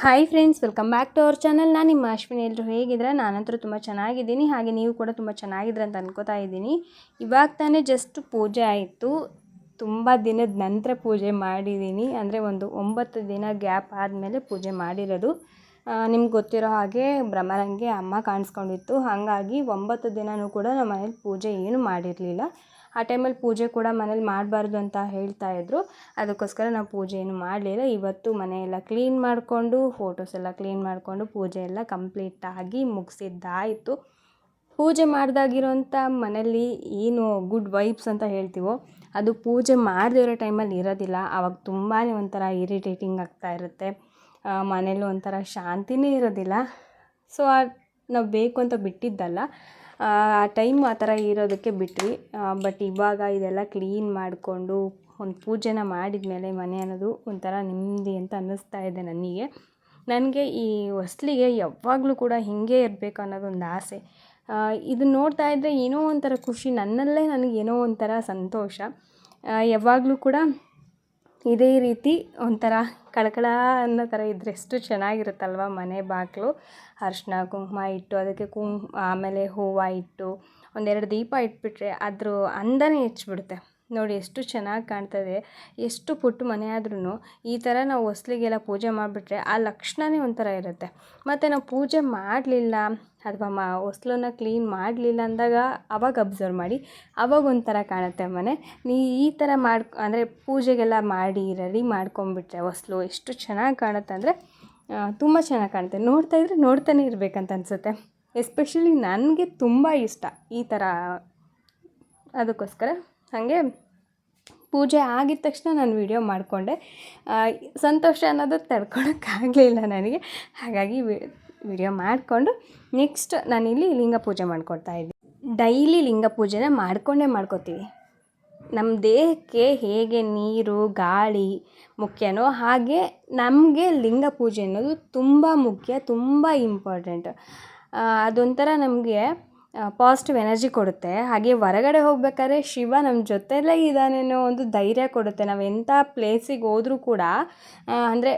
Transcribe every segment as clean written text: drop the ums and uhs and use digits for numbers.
Hi friends, welcome back to our channel. ನಾನು ನಿಮ್ಮ ಅಶ್ವಿನಿ. ಎಲ್ಲರೂ ಹೇಗಿದ್ರೆ? ನಾನಂತೂ ತುಂಬ ಚೆನ್ನಾಗಿದ್ದೀನಿ, ಹಾಗೆ ನೀವು ಕೂಡ ತುಂಬ ಚೆನ್ನಾಗಿದ್ರೆ ಅಂತ ಅನ್ಕೋತಾ ಇದ್ದೀನಿ. ಇವಾಗ ತಾನೇ ಜಸ್ಟ್ ಪೂಜೆ ಆಯಿತು. ತುಂಬ ದಿನದ ನಂತರ ಪೂಜೆ ಮಾಡಿದ್ದೀನಿ, ಅಂದರೆ ಒಂದು 9 ದಿನ ಗ್ಯಾಪ್ ಆದಮೇಲೆ ಪೂಜೆ ಮಾಡಿರೋದು. ನಿಮ್ಗೆ ಗೊತ್ತಿರೋ ಹಾಗೆ ಬ್ರಹ್ಮರಂಗೆ ಅಮ್ಮ ಕಾಣಿಸ್ಕೊಂಡಿತ್ತು, ಹಾಗಾಗಿ 9 ದಿನವೂ ಕೂಡ ನಮ್ಮ ಮನೇಲಿ ಪೂಜೆ ಏನು ಮಾಡಿರಲಿಲ್ಲ. ಆ ಟೈಮಲ್ಲಿ ಪೂಜೆ ಕೂಡ ಮನೇಲಿ ಮಾಡಬಾರ್ದು ಅಂತ ಹೇಳ್ತಾಯಿದ್ರು, ಅದಕ್ಕೋಸ್ಕರ ನಾವು ಪೂಜೆ ಏನು ಮಾಡಲಿಲ್ಲ. ಇವತ್ತು ಮನೆಯೆಲ್ಲ ಕ್ಲೀನ್ ಮಾಡಿಕೊಂಡು, ಫೋಟೋಸ್ ಎಲ್ಲ ಕ್ಲೀನ್ ಮಾಡಿಕೊಂಡು, ಪೂಜೆ ಎಲ್ಲ ಕಂಪ್ಲೀಟಾಗಿ ಮುಗಿಸಿದ್ದಾಯಿತು. ಪೂಜೆ ಮಾಡಿದಾಗಿರೋಂಥ ಮನೇಲಿ ಏನು ಗುಡ್ ವೈಬ್ಸ್ ಅಂತ ಹೇಳ್ತೀವೋ, ಅದು ಪೂಜೆ ಮಾಡದಿರೋ ಟೈಮಲ್ಲಿ ಇರೋದಿಲ್ಲ. ಆವಾಗ ತುಂಬಾ ಒಂಥರ ಇರಿಟೇಟಿಂಗ್ ಆಗ್ತಾ ಇರುತ್ತೆ, ಮನೇಲಿ ಒಂಥರ ಶಾಂತಿನೇ ಇರೋದಿಲ್ಲ. ಸೊ ನಾವು ಬೇಕು ಅಂತ ಬಿಟ್ಟಿದ್ದಲ್ಲ, ಆ ಟೈಮ್ ಆ ಥರ ಇರೋದಕ್ಕೆ ಬಿಟ್ವಿ. ಬಟ್ ಇವಾಗ ಇದೆಲ್ಲ ಕ್ಲೀನ್ ಮಾಡಿಕೊಂಡು ಒಂದು ಪೂಜೆನ ಮಾಡಿದ ಮೇಲೆ ಮನೆ ಅನ್ನೋದು ಒಂಥರ ನೆಮ್ಮದಿ ಅಂತ ಅನ್ನಿಸ್ತಾ ಇದೆ ನನಗೆ ಈ ಹೊಸ್ಲಿಗೆ ಯಾವಾಗಲೂ ಕೂಡ ಹೀಗೆ ಇರಬೇಕು ಅನ್ನೋದೊಂದು ಆಸೆ. ಇದನ್ನು ನೋಡ್ತಾ ಇದ್ದರೆ ಏನೋ ಒಂಥರ ಖುಷಿ, ನನ್ನಲ್ಲೇ ನನಗೇನೋ ಒಂಥರ ಸಂತೋಷ. ಯಾವಾಗಲೂ ಕೂಡ ಇದೇ ರೀತಿ ಒಂಥರ ಕಳಕಳ ಅನ್ನೋ ಥರ ಇದ್ದರೆ ಎಷ್ಟು ಚೆನ್ನಾಗಿರುತ್ತಲ್ವ. ಮನೆ ಬಾಗಿಲು ಅರಿಶಿನ ಕುಂಕುಮ ಇಟ್ಟು, ಅದಕ್ಕೆ ಆಮೇಲೆ ಹೂವು ಇಟ್ಟು, ಒಂದೆರಡು ದೀಪ ಇಟ್ಬಿಟ್ರೆ ಅದ್ರ ಅಂದನೇ ಹೆಚ್ಚಿಬಿಡುತ್ತೆ. ನೋಡಿ ಎಷ್ಟು ಚೆನ್ನಾಗಿ ಕಾಣ್ತದೆ. ಎಷ್ಟು ಪುಟ್ಟ ಮನೆ ಆದ್ರೂ ಈ ಥರ ನಾವು ಹೊಸ್ಲಿಗೆಲ್ಲ ಪೂಜೆ ಮಾಡಿಬಿಟ್ರೆ ಆ ಲಕ್ಷಣವೇ ಒಂಥರ ಇರುತ್ತೆ. ಮತ್ತು ನಾವು ಪೂಜೆ ಮಾಡಲಿಲ್ಲ ಅಥವಾ ಹೊಸ್ಲನ್ನ ಕ್ಲೀನ್ ಮಾಡಲಿಲ್ಲ ಅಂದಾಗ ಅವಾಗ ಅಬ್ಸರ್ವ್ ಮಾಡಿ, ಅವಾಗ ಒಂಥರ ಕಾಣುತ್ತೆ ಮನೆ. ಈ ಥರ ಅಂದರೆ ಪೂಜೆಗೆಲ್ಲ ಮಾಡಿ ರೆಡಿ ಮಾಡ್ಕೊಂಬಿಟ್ರೆ ಹೊಸ್ಲು ಎಷ್ಟು ಚೆನ್ನಾಗಿ ಕಾಣುತ್ತೆ ಅಂದರೆ ತುಂಬ ಚೆನ್ನಾಗಿ ಕಾಣುತ್ತೆ. ನೋಡ್ತಾ ಇದ್ದರೆ ನೋಡ್ತಾನೆ ಇರಬೇಕಂತ ಅನಿಸುತ್ತೆ. ಎಸ್ಪೆಷಲಿ ನನಗೆ ತುಂಬ ಇಷ್ಟ ಈ ಥರ. ಅದಕ್ಕೋಸ್ಕರ ಹಾಗೆ ಪೂಜೆ ಆಗಿದ ತಕ್ಷಣ ನಾನು ವಿಡಿಯೋ ಮಾಡಿಕೊಂಡೆ. ಸಂತೋಷ ಅನ್ನೋದು ತಡ್ಕೊಳಕ್ಕಾಗಲಿಲ್ಲ ನನಗೆ, ಹಾಗಾಗಿ ವಿಡಿಯೋ ಮಾಡಿಕೊಂಡು ನೆಕ್ಸ್ಟ್ ನಾನಿಲ್ಲಿ ಲಿಂಗ ಪೂಜೆ ಮಾಡ್ಕೊಳ್ತಾಯಿದ್ದೆ. ಡೈಲಿ ಲಿಂಗ ಪೂಜೆನ ಮಾಡ್ಕೋತೀವಿ. ನಮ್ಮ ದೇಹಕ್ಕೆ ಹೇಗೆ ನೀರು ಗಾಳಿ ಮುಖ್ಯನೋ ಹಾಗೆ ನಮಗೆ ಲಿಂಗ ಪೂಜೆ ಅನ್ನೋದು ತುಂಬ ಮುಖ್ಯ, ತುಂಬ ಇಂಪಾರ್ಟೆಂಟ್. ಅದೊಂಥರ ನಮಗೆ ಪಾಸಿಟಿವ್ ಎನರ್ಜಿ ಕೊಡುತ್ತೆ. ಹಾಗೆ ಹೊರಗಡೆ ಹೋಗ್ಬೇಕಾದ್ರೆ ಶಿವ ನಮ್ಮ ಜೊತೆಯಲ್ಲೇ ಇದ್ದಾನೇನೋ ಒಂದು ಧೈರ್ಯ ಕೊಡುತ್ತೆ. ನಾವು ಎಂಥ ಪ್ಲೇಸಿಗೆ ಹೋದರೂ ಕೂಡ ಅಂದರೆ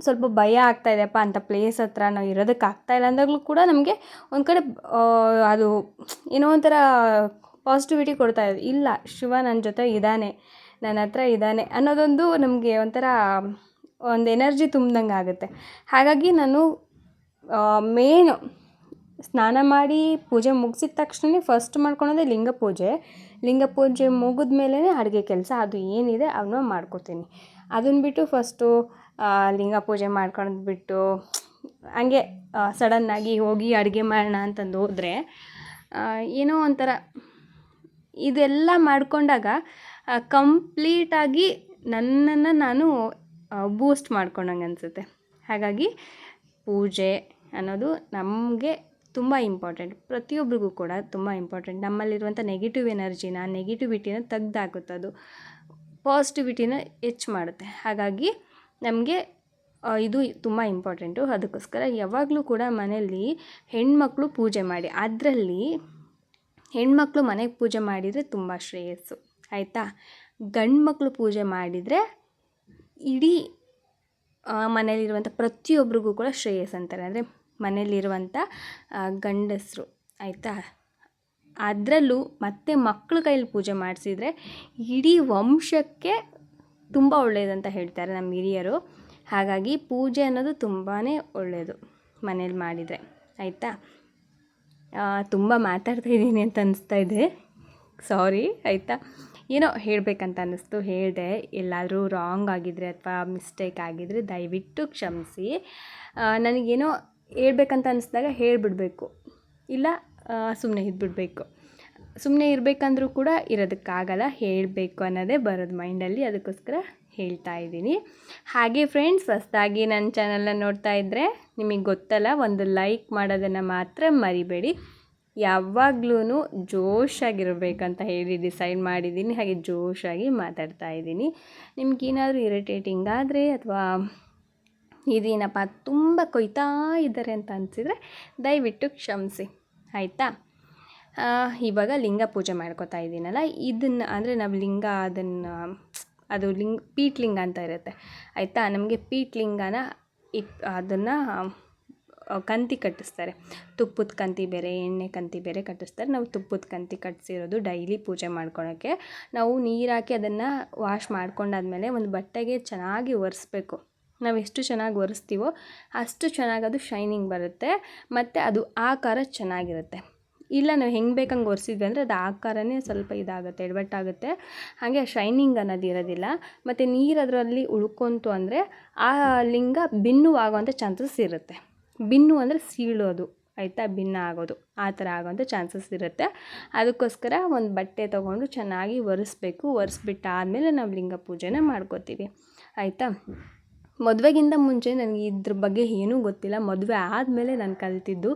ಸ್ವಲ್ಪ ಭಯ ಆಗ್ತಾಯಿದೆಯಪ್ಪ ಅಂಥ ಪ್ಲೇಸ್ ಹತ್ರ ನಾವು ಇರೋದಕ್ಕಾಗ್ತಾಯಿಲ್ಲ ಅಂದಾಗಲೂ ಕೂಡ ನಮಗೆ ಒಂದು ಕಡೆ ಅದು ಏನೋ ಒಂಥರ ಪಾಸಿಟಿವಿಟಿ ಕೊಡ್ತಾ ಇದೆ. ಇಲ್ಲ, ಶಿವ ನನ್ನ ಜೊತೆ ಇದ್ದಾನೆ, ನನ್ನ ಹತ್ರ ಇದ್ದಾನೆ ಅನ್ನೋದೊಂದು ನಮಗೆ ಒಂಥರ ಒಂದು ಎನರ್ಜಿ ತುಂಬ್ದಂಗೆ ಆಗುತ್ತೆ. ಹಾಗಾಗಿ ನಾನು ಮೇನು ಸ್ನಾನ ಮಾಡಿ ಪೂಜೆ ಮುಗಿಸಿದ ತಕ್ಷಣ ಫಸ್ಟ್ ಮಾಡ್ಕೊಳೋದೇ ಲಿಂಗ ಪೂಜೆ. ಲಿಂಗ ಪೂಜೆ ಮುಗಿದ ಮೇಲೇ ಅಡುಗೆ ಕೆಲಸ ಅದು ಏನಿದೆ ಅವನ್ನ ಮಾಡ್ಕೋತೀನಿ. ಅದನ್ನು ಬಿಟ್ಟು ಫಸ್ಟು ಲಿಂಗ ಪೂಜೆ ಮಾಡ್ಕೊಂಡು ಬಿಟ್ಟು ಹಂಗೆ ಸಡನ್ನಾಗಿ ಹೋಗಿ ಅಡುಗೆ ಮಾಡೋಣ ಅಂತಂದು ಹೋದರೆ ಏನೋ ಒಂಥರ ಇದೆಲ್ಲ ಮಾಡಿಕೊಂಡಾಗ ಕಂಪ್ಲೀಟಾಗಿ ನನ್ನನ್ನು ನಾನು ಬೂಸ್ಟ್ ಮಾಡ್ಕೊಂಡಂಗೆ ಅನಿಸುತ್ತೆ. ಹಾಗಾಗಿ ಪೂಜೆ ಅನ್ನೋದು ನಮಗೆ ತುಂಬ ಇಂಪಾರ್ಟೆಂಟ್, ಪ್ರತಿಯೊಬ್ಬರಿಗೂ ಕೂಡ ತುಂಬ ಇಂಪಾರ್ಟೆಂಟ್. ನಮ್ಮಲ್ಲಿರುವಂಥ ನೆಗೆಟಿವಿಟಿನ ತೆಗ್ದಾಕುತ್ತದು, ಪಾಸಿಟಿವಿಟಿನ ಹೆಚ್ಚು ಮಾಡುತ್ತೆ. ಹಾಗಾಗಿ ನಮಗೆ ಇದು ತುಂಬ ಇಂಪಾರ್ಟೆಂಟು. ಅದಕ್ಕೋಸ್ಕರ ಯಾವಾಗಲೂ ಕೂಡ ಮನೆಯಲ್ಲಿ ಹೆಣ್ಮಕ್ಳು ಪೂಜೆ ಮಾಡಿ, ಅದರಲ್ಲಿ ಹೆಣ್ಮಕ್ಳು ಮನೆಗೆ ಪೂಜೆ ಮಾಡಿದರೆ ತುಂಬ ಶ್ರೇಯಸ್ಸು, ಆಯಿತಾ. ಗಂಡು ಮಕ್ಕಳು ಪೂಜೆ ಮಾಡಿದರೆ ಇಡೀ ಮನೆಯಲ್ಲಿರುವಂಥ ಪ್ರತಿಯೊಬ್ಬರಿಗೂ ಕೂಡ ಶ್ರೇಯಸ್ ಅಂತಾರೆ, ಅಂದರೆ ಮನೆಯಲ್ಲಿರುವಂಥ ಗಂಡಸರು, ಆಯಿತಾ. ಅದರಲ್ಲೂ ಮತ್ತೆ ಮಕ್ಕಳ ಕೈಯಲ್ಲಿ ಪೂಜೆ ಮಾಡಿಸಿದರೆ ಇಡೀ ವಂಶಕ್ಕೆ ತುಂಬ ಒಳ್ಳೆಯದಂತ ಹೇಳ್ತಾರೆ ನಮ್ಮ ಹಿರಿಯರು. ಹಾಗಾಗಿ ಪೂಜೆ ಅನ್ನೋದು ತುಂಬಾ ಒಳ್ಳೆಯದು ಮನೇಲಿ ಮಾಡಿದರೆ, ಆಯಿತಾ. ತುಂಬ ಮಾತಾಡ್ತಾ ಇದ್ದೀನಿ ಅಂತ ಅನಿಸ್ತಾ ಇದೆ, ಸಾರಿ, ಆಯಿತಾ. ಏನೋ ಹೇಳಬೇಕಂತ ಅನ್ನಿಸ್ತು, ಹೇಳಿದೆ. ಎಲ್ಲಾದರೂ ರಾಂಗ್ ಆಗಿದ್ದರೆ ಅಥವಾ ಮಿಸ್ಟೇಕ್ ಆಗಿದ್ದರೆ ದಯವಿಟ್ಟು ಕ್ಷಮಿಸಿ. ನನಗೇನೋ ಹೇಳ್ಬೇಕಂತ ಅನ್ನಿಸ್ದಾಗ ಹೇಳಿಬಿಡ್ಬೇಕು, ಇಲ್ಲ ಸುಮ್ಮನೆ ಇದ್ಬಿಡಬೇಕು. ಸುಮ್ಮನೆ ಇರಬೇಕಂದ್ರೂ ಕೂಡ ಇರೋದಕ್ಕಾಗಲ್ಲ, ಹೇಳಬೇಕು ಅನ್ನೋದೇ ಬರೋದು ಮೈಂಡಲ್ಲಿ, ಅದಕ್ಕೋಸ್ಕರ ಹೇಳ್ತಾ ಇದ್ದೀನಿ. ಹಾಗೆ ಫ್ರೆಂಡ್ಸ್, ಹೊಸದಾಗಿ ನನ್ನ ಚಾನಲ್ನ ನೋಡ್ತಾ ಇದ್ದರೆ ನಿಮಗೆ ಗೊತ್ತಲ್ಲ, ಒಂದು ಲೈಕ್ ಮಾಡೋದನ್ನು ಮಾತ್ರ ಮರಿಬೇಡಿ. ಯಾವಾಗ್ಲೂ ಜೋಶಾಗಿರಬೇಕಂತ ಹೇಳಿ ಡಿಸೈಡ್ ಮಾಡಿದ್ದೀನಿ, ಹಾಗೆ ಜೋಶಾಗಿ ಮಾತಾಡ್ತಾ ಇದ್ದೀನಿ. ನಿಮ್ಗೇನಾದರೂ ಇರಿಟೇಟಿಂಗ್ ಆದರೆ ಅಥವಾ ಇದೇನಪ್ಪ ತುಂಬ ಕೊಯ್ತಾ ಇದ್ದಾರೆ ಅಂತ ಅನಿಸಿದರೆ ದಯವಿಟ್ಟು ಕ್ಷಮಿಸಿ, ಆಯಿತಾ. ಇವಾಗ ಲಿಂಗ ಪೂಜೆ ಮಾಡ್ಕೋತಾ ಇದ್ದೀನಲ್ಲ, ಇದನ್ನು ಅಂದರೆ ನಾವು ಲಿಂಗ ಅದು ಪೀಠಲಿಂಗ ಅಂತ ಇರುತ್ತೆ, ಆಯಿತಾ. ನಮಗೆ ಪೀಠಲಿಂಗನ ಅದನ್ನು ಕಂತಿ ಕಟ್ಟಿಸ್ತಾರೆ. ತುಪ್ಪದ ಕಂತಿ ಬೇರೆ, ಎಣ್ಣೆ ಕಂತಿ ಬೇರೆ ಕಟ್ಟಿಸ್ತಾರೆ. ನಾವು ತುಪ್ಪದ ಕಂತಿ ಕಟ್ಟಿಸಿರೋದು ಡೈಲಿ ಪೂಜೆ ಮಾಡ್ಕೊಳ್ಳೋಕ್ಕೆ. ನಾವು ನೀರು ಹಾಕಿ ಅದನ್ನು ವಾಶ್ ಮಾಡ್ಕೊಂಡಾದ್ಮೇಲೆ ಒಂದು ಬಟ್ಟೆಗೆ ಚೆನ್ನಾಗಿ ಒರೆಸ್ಬೇಕು. ನಾವು ಎಷ್ಟು ಚೆನ್ನಾಗಿ ಒರೆಸ್ತೀವೋ ಅಷ್ಟು ಚೆನ್ನಾಗಿ ಅದು ಶೈನಿಂಗ್ ಬರುತ್ತೆ ಮತ್ತು ಅದು ಆಕಾರ ಚೆನ್ನಾಗಿರುತ್ತೆ. ಇಲ್ಲ ನಾವು ಹೆಂಗೆ ಬೇಕಂಗೆ ಒರೆಸಿದ್ವಿ ಅಂದರೆ ಅದು ಆಕಾರನೇ ಸ್ವಲ್ಪ ಇದಾಗುತ್ತೆ, ಎಡವಟ್ಟಾಗುತ್ತೆ. ಹಾಗೆ ಶೈನಿಂಗ್ ಅನ್ನೋದು ಇರೋದಿಲ್ಲ. ಮತ್ತು ನೀರು ಅದರಲ್ಲಿ ಉಳ್ಕೊಂತು ಅಂದರೆ ಆ ಲಿಂಗ ಭಿನ್ನವಾಗುವಂಥ ಚಾನ್ಸಸ್ ಇರುತ್ತೆ. ಭಿನ್ನು ಅಂದರೆ ಸೀಳೋದು, ಆಯಿತಾ, ಭಿನ್ನ ಆಗೋದು, ಆ ಥರ ಆಗೋವಂಥ ಚಾನ್ಸಸ್ ಇರುತ್ತೆ. ಅದಕ್ಕೋಸ್ಕರ ಒಂದು ಬಟ್ಟೆ ತೊಗೊಂಡು ಚೆನ್ನಾಗಿ ಒರೆಸ್ಬೇಕು. ಒರೆಸ್ಬಿಟ್ಟಾದಮೇಲೆ ನಾವು ಲಿಂಗ ಪೂಜೆನ ಮಾಡ್ಕೋತೀವಿ, ಆಯಿತಾ. ಮದುವೆಗಿಂತ ಮುಂಚೆ ನನಗೆ ಇದ್ರ ಬಗ್ಗೆ ಏನೂ ಗೊತ್ತಿಲ್ಲ. ಮದುವೆ ಆದಮೇಲೆ ನಾನು ಕಲಿತಿದ್ದು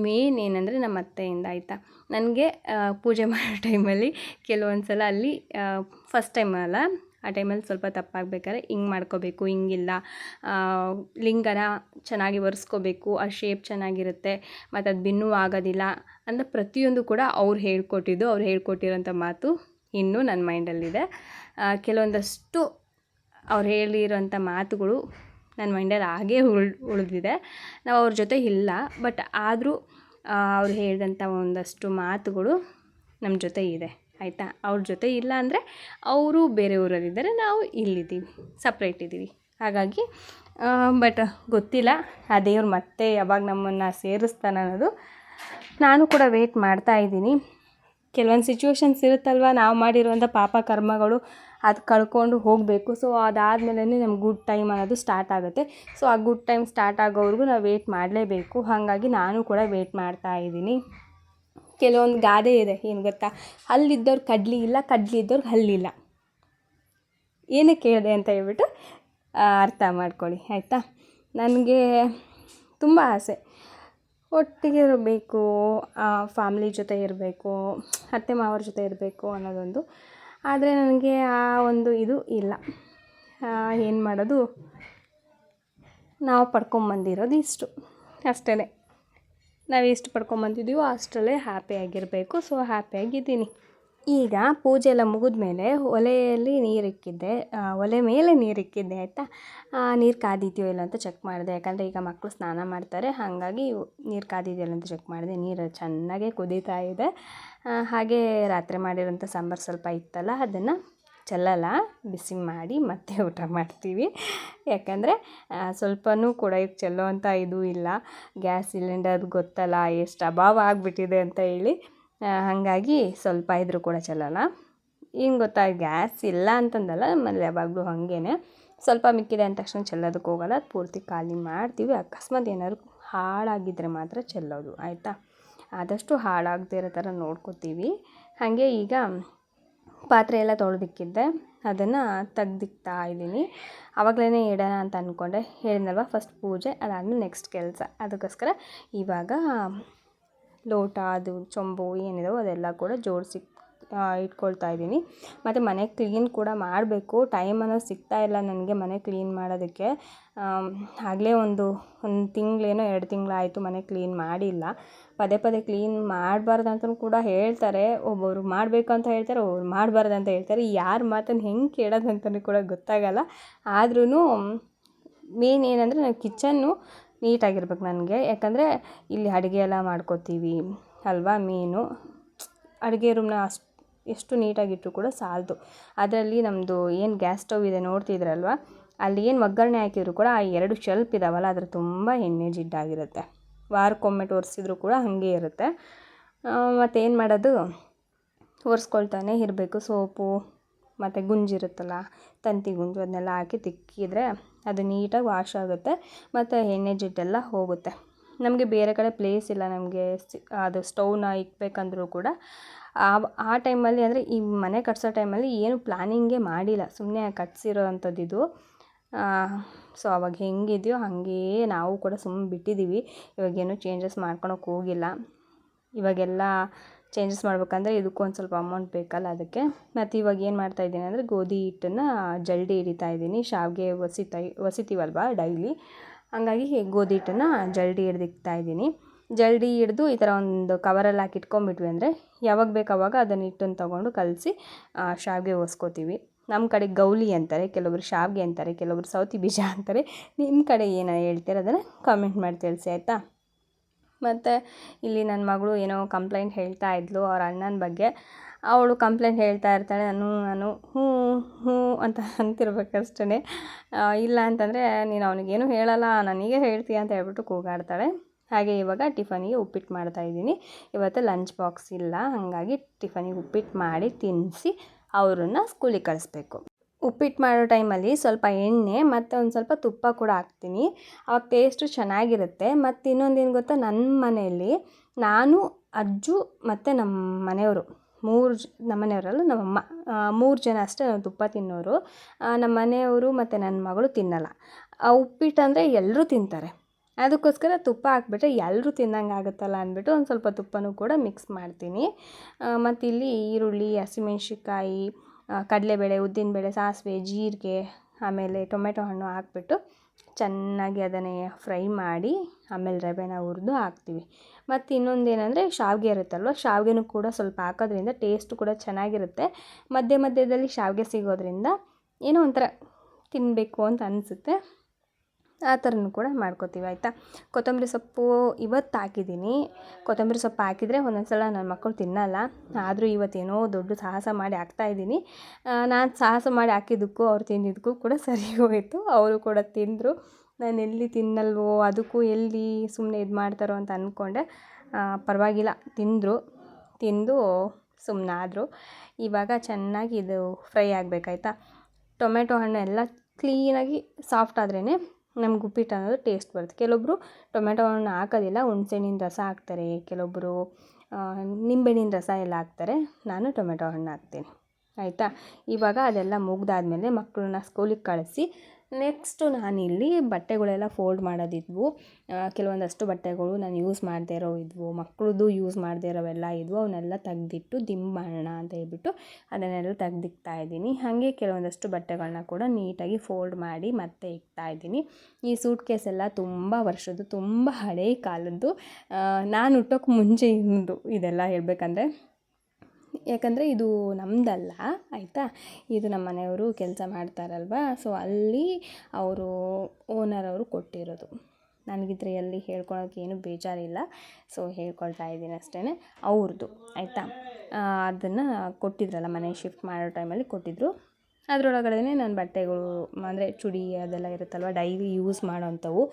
ಮೇನ್ ಏನಂದರೆ ನಮ್ಮ ಅತ್ತೆಯಿಂದ, ಆಯಿತಾ. ನನಗೆ ಪೂಜೆ ಮಾಡೋ ಟೈಮಲ್ಲಿ ಕೆಲವೊಂದು ಸಲ ಅಲ್ಲಿ ಫಸ್ಟ್ ಟೈಮ್ ಅಲ್ಲ, ಆ ಟೈಮಲ್ಲಿ ಸ್ವಲ್ಪ ತಪ್ಪಾಗಬೇಕಾದ್ರೆ ಹಿಂಗೆ ಮಾಡ್ಕೋಬೇಕು, ಹಿಂಗಿಲ್ಲ, ಲಿಂಗನ ಚೆನ್ನಾಗಿ ಒರೆಸ್ಕೋಬೇಕು, ಆ ಶೇಪ್ ಚೆನ್ನಾಗಿರುತ್ತೆ ಮತ್ತು ಅದು ಭಿನ್ನೂ ಆಗೋದಿಲ್ಲ ಅಂತ ಪ್ರತಿಯೊಂದು ಕೂಡ ಅವ್ರು ಹೇಳ್ಕೊಟ್ಟಿರೋಂಥ ಮಾತು ಇನ್ನೂ ನನ್ನ ಮೈಂಡಲ್ಲಿದೆ. ಕೆಲವೊಂದಷ್ಟು ಅವ್ರು ಹೇಳಿರೋಂಥ ಮಾತುಗಳು ನನ್ನ ಮೈಂಡಲ್ಲಿ ಹಾಗೇ ಉಳಿದಿದೆ. ನಾವು ಅವ್ರ ಜೊತೆ ಇಲ್ಲ, ಬಟ್ ಆದರೂ ಅವ್ರು ಹೇಳಿದಂಥ ಒಂದಷ್ಟು ಮಾತುಗಳು ನಮ್ಮ ಜೊತೆ ಇದೆ, ಆಯಿತಾ. ಅವ್ರ ಜೊತೆ ಇಲ್ಲ ಅಂದರೆ ಅವರು ಬೇರೆ ಊರಲ್ಲಿದ್ದಾರೆ, ನಾವು ಇಲ್ಲಿದ್ದೀವಿ, ಸಪ್ರೇಟ್ ಇದ್ದೀವಿ. ಹಾಗಾಗಿ ಬಟ್ ಗೊತ್ತಿಲ್ಲ ಆ ದೇವ್ರು ಮತ್ತೆ ಯಾವಾಗ ನಮ್ಮನ್ನು ಸೇರಿಸ್ತಾನೆ ಅನ್ನೋದು. ನಾನು ಕೂಡ ವೇಟ್ ಮಾಡ್ತಾಯಿದ್ದೀನಿ. ಕೆಲವೊಂದು ಸಿಚುವೇಶನ್ಸ್ ಇರುತ್ತಲ್ವ, ನಾವು ಮಾಡಿರುವಂಥ ಪಾಪ ಕರ್ಮಗಳು ಅದು ಕಳ್ಕೊಂಡು ಹೋಗಬೇಕು. ಸೊ ಅದಾದಮೇಲೆ ನಮ್ಗೆ ಗುಡ್ ಟೈಮ್ ಅನ್ನೋದು ಸ್ಟಾರ್ಟ್ ಆಗುತ್ತೆ. ಸೊ ಆ ಗುಡ್ ಟೈಮ್ ಸ್ಟಾರ್ಟ್ ಆಗೋವರೆಗೂ ನಾವು ವೇಟ್ ಮಾಡಲೇಬೇಕು. ಹಾಗಾಗಿ ನಾನು ಕೂಡ ವೇಟ್ ಮಾಡ್ತಾಯಿದ್ದೀನಿ. ಕೆಲವೊಂದು ಗಾದೆ ಇದೆ, ಏನು ಗೊತ್ತಾ, ಹಲ್ಲಿದ್ದವ್ರು ಕಡ್ಲಿ ಇಲ್ಲ, ಕಡ್ಲಿ ಇದ್ದವ್ರಿಗೆ ಹಲ್ಲಿಲ್ಲ. ಏನಕ್ಕೆ ಹೇಳಿದೆ ಅಂತ ಹೇಳ್ಬಿಟ್ಟು ಅರ್ಥ ಮಾಡ್ಕೊಳ್ಳಿ, ಆಯಿತಾ. ನನಗೆ ತುಂಬ ಆಸೆ, ಒಟ್ಟಿಗೆ ಇರಬೇಕು, ಫ್ಯಾಮ್ಲಿ ಜೊತೆ ಇರಬೇಕು, ಅತ್ತೆ ಮಾವರ ಜೊತೆ ಇರಬೇಕು ಅನ್ನೋದೊಂದು. ಆದರೆ ನನಗೆ ಆ ಒಂದು ಇದು ಇಲ್ಲ. ಏನು ಮಾಡೋದು, ನಾವು ಪಡ್ಕೊಂಬಂದಿರೋದು ಇಷ್ಟು ಅಷ್ಟೇ. ನಾವು ಎಷ್ಟು ಪಡ್ಕೊಂಬಂದಿದ್ದೀವೋ ಅಷ್ಟರಲ್ಲೇ ಹ್ಯಾಪಿಯಾಗಿರಬೇಕು. ಸೊ ಹ್ಯಾಪಿಯಾಗಿದ್ದೀನಿ. ಈಗ ಪೂಜೆ ಎಲ್ಲ ಮುಗಿದ್ಮೇಲೆ ಒಲೆಯಲ್ಲಿ ನೀರಿಕ್ಕಿದ್ದೆ, ಒಲೆ ಮೇಲೆ ನೀರಿಕ್ಕಿದ್ದೆ, ಆಯಿತಾ. ನೀರು ಕಾದಿದೆಯೋ ಇಲ್ಲ ಅಂತ ಚೆಕ್ ಮಾಡಿದೆ. ಯಾಕಂದರೆ ಈಗ ಮಕ್ಕಳು ಸ್ನಾನ ಮಾಡ್ತಾರೆ, ಹಾಗಾಗಿ ನೀರು ಕಾದಿದೆಯಲ್ಲ ಅಂತ ಚೆಕ್ ಮಾಡಿದೆ. ನೀರು ಚೆನ್ನಾಗೇ ಕುದೀತಾ ಇದೆ. ಹಾಗೆ ರಾತ್ರಿ ಮಾಡಿರೋಂಥ ಸಾಂಬಾರು ಸ್ವಲ್ಪ ಇತ್ತಲ್ಲ, ಅದನ್ನು ಚೆಲ್ಲಲ್ಲ, ಬಿಸಿ ಮಾಡಿ ಮತ್ತೆ ಊಟ ಮಾಡ್ತೀವಿ. ಯಾಕಂದರೆ ಸ್ವಲ್ಪನೂ ಕೂಡ ಈಗ ಚೆಲ್ಲೋವಂಥ ಇದು ಇಲ್ಲ. ಗ್ಯಾಸ್ ಸಿಲಿಂಡರ್ ಗೊತ್ತಲ್ಲ ಎಷ್ಟು ಅಭಾವ ಆಗಿಬಿಟ್ಟಿದೆ ಅಂತ ಹೇಳಿ, ಹಾಗಾಗಿ ಸ್ವಲ್ಪ ಇದ್ರೂ ಕೂಡ ಚೆಲ್ಲಲ್ಲ. ಏನು ಗೊತ್ತಾ, ಗ್ಯಾಸ್ ಇಲ್ಲ ಅಂತಂದಲ್ಲ, ನಮ್ಮಲ್ಲಿ ಯಾವಾಗಲೂ ಹಾಗೇ ಸ್ವಲ್ಪ ಮಿಕ್ಕಿದೆ ಅಂದ ತಕ್ಷಣ ಚೆಲ್ಲೋದಕ್ಕೆ ಹೋಗಲ್ಲ, ಪೂರ್ತಿ ಖಾಲಿ ಮಾಡ್ತೀವಿ. ಅಕಸ್ಮಾತ್ ಏನಾದ್ರು ಹಾಳಾಗಿದ್ದರೆ ಮಾತ್ರ ಚೆಲ್ಲೋದು, ಆಯಿತಾ. ಆದಷ್ಟು ಹಾಳಾಗದೇ ಇರೋ ಥರ ನೋಡ್ಕೋತೀವಿ. ಹಾಗೆ ಈಗ ಪಾತ್ರೆ ಎಲ್ಲ ತೊಳೆದಿಕ್ಕಿದ್ದೆ, ಅದನ್ನು ತೆಗ್ದಿಕ್ತಾ ಇದ್ದೀನಿ. ಆವಾಗಲೇ ಇಡೋಣ ಅಂತ ಅಂದ್ಕೊಂಡೆ, ಹೇಳಿದ್ನಲ್ವ, ಫಸ್ಟ್ ಪೂಜೆ, ಅದಾದಮೇಲೆ ನೆಕ್ಸ್ಟ್ ಕೆಲಸ. ಅದಕ್ಕೋಸ್ಕರ ಇವಾಗ ಲೋಟ, ಅದು ಚೊಂಬು ಏನಿದಾವೋ ಅದೆಲ್ಲ ಕೂಡ ಜೋಡಿಸಿ ಇಟ್ಕೊಳ್ತಾ ಇದ್ದೀನಿ. ಮತ್ತು ಮನೆ ಕ್ಲೀನ್ ಕೂಡ ಮಾಡಬೇಕು. ಟೈಮ್ ಅನ್ನೋದು ಸಿಗ್ತಾಯಿಲ್ಲ ನನಗೆ ಮನೆ ಕ್ಲೀನ್ ಮಾಡೋದಕ್ಕೆ. ಆಗಲೇ ಒಂದು ತಿಂಗಳೇನೋ 2 ತಿಂಗಳಾಯಿತು ಮನೆ ಕ್ಲೀನ್ ಮಾಡಿಲ್ಲ. ಪದೇ ಪದೇ ಕ್ಲೀನ್ ಮಾಡಬಾರ್ದು ಅಂತಲೂ ಕೂಡ ಹೇಳ್ತಾರೆ. ಒಬ್ಬೊಬ್ರು ಮಾಡಬೇಕು ಅಂತ ಹೇಳ್ತಾರೆ, ಒಬ್ಬೊಬ್ರು ಮಾಡಬಾರ್ದು ಅಂತ ಹೇಳ್ತಾರೆ. ಯಾರ ಮಾತನ್ನು ಹೆಂಗೆ ಕೇಳೋದಂತಲೂ ಕೂಡ ಗೊತ್ತಾಗಲ್ಲ. ಆದ್ರೂ ಮೇನ್ ಏನಂದರೆ ನಾವು ಕಿಚನ್ನು ನೀಟಾಗಿರ್ಬೇಕು ನನಗೆ. ಯಾಕಂದರೆ ಇಲ್ಲಿ ಅಡುಗೆ ಎಲ್ಲ ಮಾಡ್ಕೋತೀವಿ ಅಲ್ವಾ. ಮೇನು ಅಡುಗೆ ರೂಮ್ನ ಎಷ್ಟು ನೀಟಾಗಿಟ್ಟರು ಕೂಡ ಸಾಲದು. ಅದರಲ್ಲಿ ನಮ್ಮದು ಏನು ಗ್ಯಾಸ್ ಸ್ಟವ್ ಇದೆ ನೋಡ್ತಿದ್ರಲ್ವ, ಅಲ್ಲಿ ಏನು ಒಗ್ಗರಣೆ ಹಾಕಿದ್ರು ಕೂಡ ಆ 2 ಶೆಲ್ಫ್ ಇದಾವಲ್ಲ, ಅದ್ರ ತುಂಬ ಎಣ್ಣೆ ಜಿಡ್ಡಾಗಿರುತ್ತೆ. ವಾರಕ್ಕೊಮ್ಮೆ ಒರೆಸಿದ್ರು ಕೂಡ ಹಾಗೆ ಇರುತ್ತೆ. ಮತ್ತೇನು ಮಾಡೋದು, ಒರೆಸ್ಕೊಳ್ತಾನೆ ಇರಬೇಕು. ಸೋಪು ಮತ್ತು ಗುಂಜಿರುತ್ತಲ್ಲ, ತಂತಿ ಗುಂಜು, ಅದನ್ನೆಲ್ಲ ಹಾಕಿ ತಿಕ್ಕಿದರೆ ಅದು ನೀಟಾಗಿ ವಾಶ್ ಆಗುತ್ತೆ ಮತ್ತು ಎಣ್ಣೆ ಜಿಡ್ಡೆಲ್ಲ ಹೋಗುತ್ತೆ. ನಮಗೆ ಬೇರೆ ಕಡೆ ಪ್ಲೇಸ್ ಇಲ್ಲ, ನಮಗೆ ಅದು ಸ್ಟವ್ನ ಇಕ್ಬೇಕಂದ್ರೂ ಕೂಡ ಆ ಟೈಮಲ್ಲಿ, ಅಂದರೆ ಈ ಮನೆ ಕಟ್ಸೋ ಟೈಮಲ್ಲಿ ಏನು ಪ್ಲ್ಯಾನಿಂಗೇ ಮಾಡಿಲ್ಲ, ಸುಮ್ಮನೆ ಕಟ್ಸಿರೋ ಅಂಥದ್ದಿದು. ಸೊ ಅವಾಗ ಹೆಂಗಿದೆಯೋ ಹಾಗೇ ನಾವು ಕೂಡ ಸುಮ್ಮನೆ ಬಿಟ್ಟಿದ್ದೀವಿ. ಇವಾಗೇನು ಚೇಂಜಸ್ ಮಾಡ್ಕೊಳಕ್ಕೆ ಹೋಗಿಲ್ಲ. ಇವಾಗೆಲ್ಲ ಚೇಂಜಸ್ ಮಾಡ್ಬೇಕಂದ್ರೆ ಇದಕ್ಕೂ ಒಂದು ಸ್ವಲ್ಪ ಅಮೌಂಟ್ ಬೇಕಲ್ಲ, ಅದಕ್ಕೆ. ಮತ್ತು ಇವಾಗ ಏನು ಮಾಡ್ತಾಯಿದ್ದೀನಿ ಅಂದರೆ, ಗೋಧಿ ಹಿಟ್ಟನ್ನು ಜಲ್ಡಿ ಹಿಡಿತಾ ಇದ್ದೀನಿ. ಶಾವಿಗೆ ಒಸಿತೀವಲ್ವ ಡೈಲಿ, ಹಂಗಾಗಿ ಗೋಧಿ ಹಿಟ್ಟನ್ನು ಜಲ್ಡಿ ಹಿಡ್ದಿಕ್ತಾ ಇದ್ದೀನಿ. ಜಲ್ಡಿ ಹಿಡ್ದು ಈ ಥರ ಒಂದು ಕವರಲ್ಲಿ ಹಾಕಿ ಇಟ್ಕೊಂಡ್ಬಿಟ್ವಿ ಅಂದರೆ ಯಾವಾಗ ಬೇಕು ಆವಾಗ ಅದನ್ನು ಹಿಟ್ಟನ್ನು ತೊಗೊಂಡು ಕಲಸಿ ಶಾವಿಗೆ ಒಸ್ಕೋತೀವಿ. ನಮ್ಮ ಕಡೆ ಗೌಲಿ ಅಂತಾರೆ, ಕೆಲವೊಬ್ರು ಶಾವಿಗೆ ಅಂತಾರೆ, ಕೆಲವೊಬ್ರು ಸೌತಿ ಬೀಜ ಅಂತಾರೆ. ನಿಮ್ಮ ಕಡೆ ಏನು ಹೇಳ್ತೀರ ಅದನ್ನು ಕಾಮೆಂಟ್ ಮಾಡಿ ತಿಳಿಸಿ ಆಯಿತಾ. ಮತ್ತು ಇಲ್ಲಿ ನನ್ನ ಮಗಳು ಏನೋ ಕಂಪ್ಲೇಂಟ್ ಹೇಳ್ತಾ ಇದ್ಲು ಅವ್ರ ಅಣ್ಣನ ಬಗ್ಗೆ. ಅವಳು ಕಂಪ್ಲೇಂಟ್ ಹೇಳ್ತಾ ಇರ್ತಾಳೆ, ನಾನು ಹ್ಞೂ ಹ್ಞೂ ಅಂತ ಅಂತಿರ್ಬೇಕಷ್ಟೇ. ಇಲ್ಲ ಅಂತಂದರೆ ನೀನು ಅವನಿಗೇನು ಹೇಳಲ್ಲ, ನನಗೆ ಹೇಳ್ತೀಯ ಅಂತ ಹೇಳ್ಬಿಟ್ಟು ಕೂಗಾಡ್ತಾಳೆ. ಹಾಗೆ ಇವಾಗ ಟಿಫನಿಗೆ ಉಪ್ಪಿಟ್ಟು ಮಾಡ್ತಾಯಿದ್ದೀನಿ. ಇವತ್ತು ಲಂಚ್ ಬಾಕ್ಸ್ ಇಲ್ಲ, ಹಾಗಾಗಿ ಟಿಫನಿಗೆ ಉಪ್ಪಿಟ್ಟು ಮಾಡಿ ತಿನ್ನಿಸಿ ಅವ್ರನ್ನ ಸ್ಕೂಲಿಗೆ ಕಳಿಸ್ಬೇಕು. ಉಪ್ಪಿಟ್ಟು ಮಾಡೋ ಟೈಮಲ್ಲಿ ಸ್ವಲ್ಪ ಎಣ್ಣೆ ಮತ್ತು ಒಂದು ಸ್ವಲ್ಪ ತುಪ್ಪ ಕೂಡ ಹಾಕ್ತೀನಿ, ಆವಾಗ ಟೇಸ್ಟು ಚೆನ್ನಾಗಿರುತ್ತೆ. ಮತ್ತು ಇನ್ನೊಂದೇನು ಗೊತ್ತಾ, ನನ್ನ ಮನೆಯಲ್ಲಿ ನಾನು, ಅಜ್ಜು ಮತ್ತು ನಮ್ಮ ಮನೆಯವರು ನಮ್ಮ ಮನೆಯವರಲ್ಲ ನಮ್ಮಮ್ಮ 3 ಜನ ಅಷ್ಟೇ ತುಪ್ಪ ತಿನ್ನೋರು. ನಮ್ಮ ಮನೆಯವರು ಮತ್ತು ನನ್ನ ಮಗಳು ತಿನ್ನಲ್ಲ. ಉಪ್ಪಿಟ್ಟು ಅಂದರೆ ಎಲ್ಲರೂ ತಿಂತಾರೆ, ಅದಕ್ಕೋಸ್ಕರ ತುಪ್ಪ ಹಾಕ್ಬಿಟ್ರೆ ಎಲ್ಲರೂ ತಿನ್ನಂಗೆ ಆಗುತ್ತಲ್ಲ ಅಂದ್ಬಿಟ್ಟು ಒಂದು ಸ್ವಲ್ಪ ತುಪ್ಪನೂ ಕೂಡ ಮಿಕ್ಸ್ ಮಾಡ್ತೀನಿ. ಮತ್ತು ಇಲ್ಲಿ ಈರುಳ್ಳಿ, ಹಸಿಮೆಣ್ಸಿನ್ಕಾಯಿ, ಕಡಲೆಬೇಳೆ, ಉದ್ದಿನಬೇಳೆ, ಸಾಸಿವೆ, ಜೀರಿಗೆ, ಆಮೇಲೆ ಟೊಮೆಟೊ ಹಣ್ಣು ಹಾಕ್ಬಿಟ್ಟು ಚೆನ್ನಾಗಿ ಅದನ್ನೇ ಫ್ರೈ ಮಾಡಿ ಆಮೇಲೆ ರವೆನ ಹುರಿದು ಹಾಕ್ತೀವಿ. ಮತ್ತು ಇನ್ನೊಂದೇನೆಂದರೆ ಶಾವಿಗೆ ಇರುತ್ತಲ್ವ, ಶಾವಿಗೆನೂ ಕೂಡ ಸ್ವಲ್ಪ ಹಾಕೋದ್ರಿಂದ ಟೇಸ್ಟು ಕೂಡ ಚೆನ್ನಾಗಿರುತ್ತೆ. ಮಧ್ಯದಲ್ಲಿ ಶಾವಿಗೆ ಸಿಗೋದ್ರಿಂದ ಏನೋ ಒಂಥರ ತಿನ್ನಬೇಕು ಅಂತ ಅನಿಸುತ್ತೆ. ಆ ಥರನೂ ಕೂಡ ಮಾಡ್ಕೋತೀವಿ ಆಯಿತಾ. ಕೊತ್ತಂಬರಿ ಸೊಪ್ಪು ಇವತ್ತು ಹಾಕಿದ್ದೀನಿ. ಕೊತ್ತಂಬರಿ ಸೊಪ್ಪು ಹಾಕಿದರೆ ಒಂದೊಂದು ಸಲ ನನ್ನ ಮಕ್ಕಳು ತಿನ್ನಲ್ಲ, ಆದರೂ ಇವತ್ತೇನೋ ದೊಡ್ಡ ಸಾಹಸ ಮಾಡಿ ಹಾಕ್ತಾಯಿದ್ದೀನಿ. ನಾನು ಸಾಹಸ ಮಾಡಿ ಹಾಕಿದ್ದಕ್ಕೂ ಅವ್ರು ತಿಂದಿದ್ದಕ್ಕೂ ಕೂಡ ಸರಿ ಹೋಯಿತು, ಅವರು ಕೂಡ ತಿಂದರು. ನಾನು ಎಲ್ಲಿ ತಿನ್ನಲ್ವೋ, ಅದಕ್ಕೂ ಎಲ್ಲಿ ಸುಮ್ಮನೆ ಇದು ಮಾಡ್ತಾರೋ ಅಂತ ಅಂದ್ಕೊಂಡೆ. ಪರವಾಗಿಲ್ಲ, ತಿಂದು ಸುಮ್ಮನಾದರು. ಇವಾಗ ಚೆನ್ನಾಗಿ ಇದು ಫ್ರೈ ಆಗಬೇಕಾಯ್ತಾ. ಟೊಮೆಟೊ ಹಣ್ಣು ಎಲ್ಲ ಕ್ಲೀನಾಗಿ ಸಾಫ್ಟ್ ಆದ್ರೇ ನಮ್ಗೆ ಉಪ್ಪಿಟ್ಟು ಅನ್ನೋದು ಟೇಸ್ಟ್ ಬರುತ್ತೆ. ಕೆಲವೊಬ್ಬರು ಟೊಮೆಟೊ ಹಣ್ಣು ಹಾಕೋದಿಲ್ಲ, ಹುಣಸೆಹಣ್ಣಿನ ರಸ ಹಾಕ್ತಾರೆ, ಕೆಲವೊಬ್ಬರು ನಿಂಬೆಹಣ್ಣಿನ ರಸ ಎಲ್ಲ ಹಾಕ್ತಾರೆ. ನಾನು ಟೊಮೆಟೊ ಹಣ್ಣು ಹಾಕ್ತೀನಿ ಆಯಿತಾ. ಇವಾಗ ಅದೆಲ್ಲ ಮುಗ್ದಾದ್ಮೇಲೆ ಮಕ್ಕಳನ್ನ ಸ್ಕೂಲಿಗೆ ಕಳಿಸಿ ನೆಕ್ಸ್ಟು ನಾನಿಲ್ಲಿ ಬಟ್ಟೆಗಳೆಲ್ಲ ಫೋಲ್ಡ್ ಮಾಡೋದಿದ್ವು. ಕೆಲವೊಂದಷ್ಟು ಬಟ್ಟೆಗಳು ನಾನು ಯೂಸ್ ಮಾಡದೇ ಇರೋ ಇದ್ವು, ಮಕ್ಕಳದ್ದು ಯೂಸ್ ಮಾಡದೇ ಇರೋವೆಲ್ಲ ಇದ್ವು. ಅವನ್ನೆಲ್ಲ ತೆಗ್ದಿಟ್ಟು ದಿಂಬೋಣ ಅಂತ ಹೇಳ್ಬಿಟ್ಟು ಅದನ್ನೆಲ್ಲ ತೆಗ್ದಿಕ್ತಾಯಿದ್ದೀನಿ. ಹಾಗೆ ಕೆಲವೊಂದಷ್ಟು ಬಟ್ಟೆಗಳನ್ನ ಕೂಡ ನೀಟಾಗಿ ಫೋಲ್ಡ್ ಮಾಡಿ ಮತ್ತೆ ಇಕ್ತಾಯಿದ್ದೀನಿ. ಈ ಸೂಟ್ ಕೇಸ್ ಎಲ್ಲ ತುಂಬ ವರ್ಷದ್ದು, ತುಂಬ ಹಳೆಯ ಕಾಲದ್ದು, ನಾನು ಹುಟ್ಟೋಕ್ಕೆ ಮುಂಚೆ ಇಂದು ಇದೆಲ್ಲ ಹೇಳಬೇಕಂದ್ರೆ. ಯಾಕಂದರೆ ಇದು ನಮ್ಮದಲ್ಲ ಆಯಿತಾ, ಇದು ನಮ್ಮ ಮನೆಯವರು ಕೆಲಸ ಮಾಡ್ತಾರಲ್ವ, ಸೊ ಅಲ್ಲಿ ಅವರು ಓನರ್ ಅವರು ಕೊಟ್ಟಿರೋದು. ನನಗಿದ್ರಲ್ಲಿ ಹೇಳ್ಕೊಳೋಕೆ ಏನೂ ಬೇಜಾರಿಲ್ಲ, ಸೊ ಹೇಳ್ಕೊಳ್ತಾ ಇದ್ದೀನಿ ಅಷ್ಟೇ. ಅವ್ರದ್ದು ಆಯಿತಾ. ಅದನ್ನು ಕೊಟ್ಟಿದ್ರಲ್ಲ, ಮನೆ ಶಿಫ್ಟ್ ಮಾಡೋ ಟೈಮಲ್ಲಿ ಕೊಟ್ಟಿದ್ದರು. ಅದರೊಳಗಡೆ ನನ್ನ ಬಟ್ಟೆಗಳು ಅಂದರೆ ಚುಡಿ ಅದೆಲ್ಲ ಇರುತ್ತಲ್ವ, ಡೈಲಿ ಯೂಸ್ ಮಾಡೋವಂಥವು,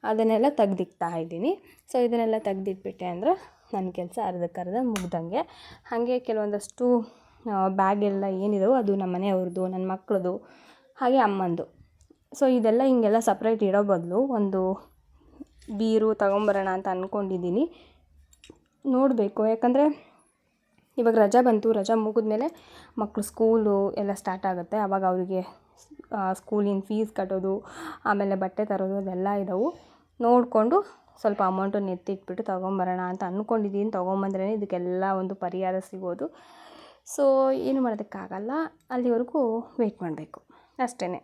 ಅದನ್ನೆಲ್ಲ ತೆಗ್ದಿಕ್ತಾ ಇದ್ದೀನಿ. ಸೊ ಇದನ್ನೆಲ್ಲ ತೆಗ್ದಿಟ್ಬಿಟ್ಟೆ ಅಂದರೆ ನನ್ನ ಕೆಲಸ ಅರ್ಧಕ್ಕರ್ಧ ಮುಗ್ದಂಗೆ. ಹಾಗೆ ಕೆಲವೊಂದಷ್ಟು ಬ್ಯಾಗೆಲ್ಲ ಏನಿದಾವೋ ಅದು ನಮ್ಮ ಮನೆಯವ್ರದ್ದು, ನನ್ನ ಮಕ್ಕಳದು, ಹಾಗೆ ಅಮ್ಮಂದು. ಸೊ ಇದೆಲ್ಲ ಹಿಂಗೆಲ್ಲ ಸಪ್ರೇಟ್ ಇಡೋ ಬದಲು ಒಂದು ಬೀರು ತಗೊಂಬರೋಣ ಅಂತ ಅಂದ್ಕೊಂಡಿದ್ದೀನಿ. ನೋಡಬೇಕು, ಯಾಕಂದರೆ ಇವಾಗ ರಜಾ ಬಂತು, ರಜಾ ಮುಗಿದ್ಮೇಲೆ ಮಕ್ಕಳು ಸ್ಕೂಲು ಎಲ್ಲ ಸ್ಟಾರ್ಟ್ ಆಗುತ್ತೆ. ಆವಾಗ ಅವರಿಗೆ ಸ್ಕೂಲಿನ ಫೀಸ್ ಕಟ್ಟೋದು, ಆಮೇಲೆ ಬಟ್ಟೆ ತರೋದು ಅದೆಲ್ಲ ಇದಾವೆ. ನೋಡಿಕೊಂಡು ಸ್ವಲ್ಪ ಅಮೌಂಟನ್ನು ಎತ್ತಿಟ್ಬಿಟ್ಟು ತೊಗೊಂಬರೋಣ ಅಂತ ಅಂದ್ಕೊಂಡಿದ್ದೀನಿ. ತೊಗೊಂಬಂದ್ರೇ ಇದಕ್ಕೆಲ್ಲ ಒಂದು ಪರಿಹಾರ ಸಿಗೋದು. ಸೊ ಏನು ಮಾಡೋದಕ್ಕಾಗಲ್ಲ, ಅಲ್ಲಿವರೆಗೂ ವೆಯ್ಟ್ ಮಾಡಬೇಕು ಅಷ್ಟೇ.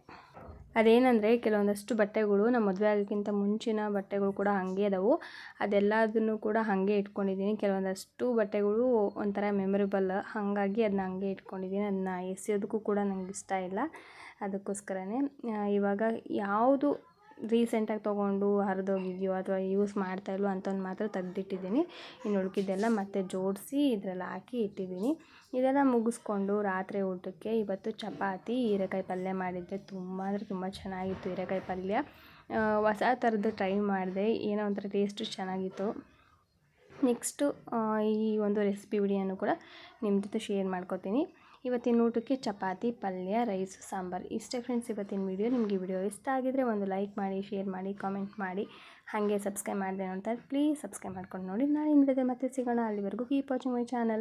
ಅದೇನೆಂದರೆ ಕೆಲವೊಂದಷ್ಟು ಬಟ್ಟೆಗಳು ನಮ್ಮ ಮದುವೆ ಆಗೋಕ್ಕಿಂತ ಮುಂಚಿನ ಬಟ್ಟೆಗಳು ಕೂಡ ಹಾಗೆ ಅದಾವು, ಅದೆಲ್ಲದನ್ನು ಕೂಡ ಹಾಗೆ ಇಟ್ಕೊಂಡಿದ್ದೀನಿ. ಕೆಲವೊಂದಷ್ಟು ಬಟ್ಟೆಗಳು ಒಂಥರ ಮೆಮೊರೇಬಲ್, ಹಾಗಾಗಿ ಅದನ್ನ ಹಾಗೆ ಇಟ್ಕೊಂಡಿದ್ದೀನಿ. ಅದನ್ನ ಎಸೆಯೋದಕ್ಕೂ ಕೂಡ ನಂಗೆ ಇಷ್ಟ ಇಲ್ಲ. ಅದಕ್ಕೋಸ್ಕರನೇ ಇವಾಗ ಯಾವುದು ರೀಸೆಂಟಾಗಿ ತೊಗೊಂಡು ಹರಿದೋಗಿದೆಯೋ ಅಥವಾ ಯೂಸ್ ಮಾಡ್ತಾಯಿಲ್ವೋ ಅಂಥವ್ನು ಮಾತ್ರ ತೆಗ್ದಿಟ್ಟಿದ್ದೀನಿ. ಇನ್ನು ಉಳ್ಕಿದ್ದೆಲ್ಲ ಮತ್ತೆ ಜೋಡಿಸಿ ಇದರಲ್ಲಿ ಹಾಕಿ ಇಟ್ಟಿದ್ದೀನಿ. ಇದೆಲ್ಲ ಮುಗಿಸ್ಕೊಂಡು ರಾತ್ರಿ ಊಟಕ್ಕೆ ಇವತ್ತು ಚಪಾತಿ, ಹೀರೆಕಾಯಿ ಪಲ್ಯ ಮಾಡಿದ್ದೆ. ತುಂಬ ಅಂದರೆ ತುಂಬ ಚೆನ್ನಾಗಿತ್ತು ಹೀರೆಕಾಯಿ ಪಲ್ಯ. ಹೊಸ ಥರದ್ದು ಟ್ರೈ ಮಾಡಿದೆ, ಏನೋ ಒಂಥರ ಟೇಸ್ಟು ಚೆನ್ನಾಗಿತ್ತು. ನೆಕ್ಸ್ಟು ಈ ಒಂದು ರೆಸಿಪಿ ವಿಡಿಯೋನು ಕೂಡ ನಿಮ್ಮ ಜೊತೆ ಶೇರ್ ಮಾಡ್ಕೋತೀನಿ. ಇವತ್ತಿನ ಊಟಕ್ಕೆ ಚಪಾತಿ, ಪಲ್ಯ, ರೈಸು, ಸಾಂಬಾರು ಇಷ್ಟೇ ಫ್ರೆಂಡ್ಸ್ ಇವತ್ತಿನ ವಿಡಿಯೋ. ನಿಮಗೆ ವಿಡಿಯೋ ಇಷ್ಟ ಆಗಿದರೆ ಒಂದು ಲೈಕ್ ಮಾಡಿ, ಶೇರ್ ಮಾಡಿ, ಕಾಮೆಂಟ್ ಮಾಡಿ, ಹಾಗೆ ಸಬ್ಸ್ಕ್ರೈಬ್ ಮಾಡಿದೆ ನೋಡ್ತಾರೆ ಪ್ಲೀಸ್ ಸಬ್ಸ್ಕ್ರೈಬ್ ಮಾಡ್ಕೊಂಡು ನೋಡಿ. ನಾಳೆ ನಿಮ್ಮ ಜೊತೆ ಮತ್ತೆ ಸಿಗೋಣ. ಅಲ್ಲಿವರೆಗೂ ಕೀಪ್ ವಾಚಿಂಗ್ ಮೈ ಚಾನಲ್.